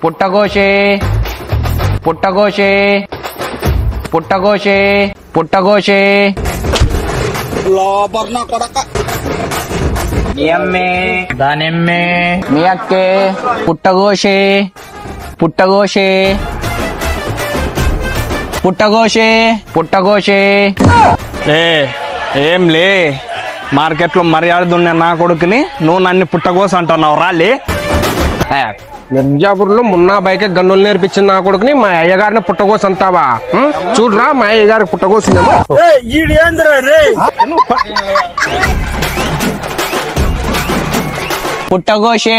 పుట్టగోషే పుట్టగోషే పుట్టగోషే పుట్టగోషే మీ అమ్మే దానిమ్మే మీ అక్కే పుట్టగోషే పుట్టగోషే పుట్టగోషే పుట్టగోషే ఏం లే మార్కెట్లో మర్యాద ఉన్న నా కొడుకుని నువ్వు నన్ను పుట్టగోస అంటున్నావు రాలే. మిర్జాపూర్లో మున్నా బైక్ గన్నులు నేర్పించిన నా కొడుకుని మా అయ్యగారిని పుట్టగోసు అంటావా? చూడరా మా అయ్యగారికి పుట్టగోసిందేమో. పుట్టగోషే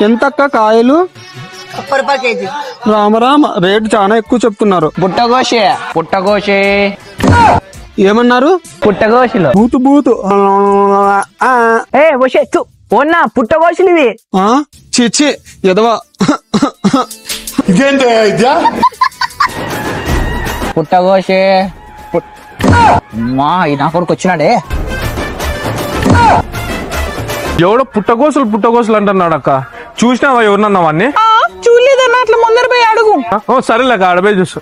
ఎంతక్క కాయలు? 30 రూపాయలు కేజీ. రామరామ రేటు చాలా ఎక్కువ చెప్తున్నారు. పుట్టగోషే పుట్టగోషే ఏమన్నారు? పుట్టగోషులు బూతు బూతు. ఓన్నా పుట్టగోషులు ఇవి. చిచ్చి ఎదవా. పుట్టగోషే మా ఈ నా కొడుకు వచ్చినాడే. ఎవడో పుట్టగోసులు అంటున్నాడు అక్క. చూసినావా ఎవరినన్నా వాడిని? చూడలేదన్నా అట్లా ముందర పోయి అడుగు. సరేలేక ఆడపోయి చూసు.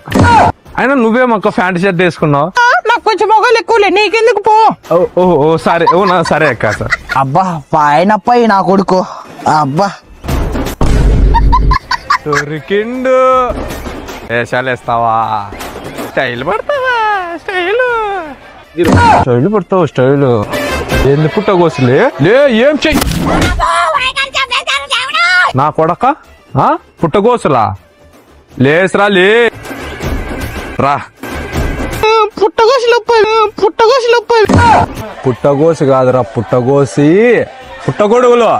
అయినా నువ్వేమక్క ప్యాంట్ షర్ట్ వేసుకున్నావు? నాకు కొంచెం మొగలు ఎక్కువలే నీకెందుకు పో. ఓ సరే సరే అక్క సార్. అబ్బా పాయనప్ప నా కొడుకు. అబ్బా దొరికిండు. వేషాలు వేస్తావా? స్టైల్ పడతావా? స్టైల్ పడతావు స్టైల్. ఏంది పుట్టగోసులే లే ఏం చెయ్యి నా కొడక. పుట్టగోసులా లేసరా లే రా. పుట్టగోసు కాదురా పుట్టగోసి. పుట్టగొడుగులు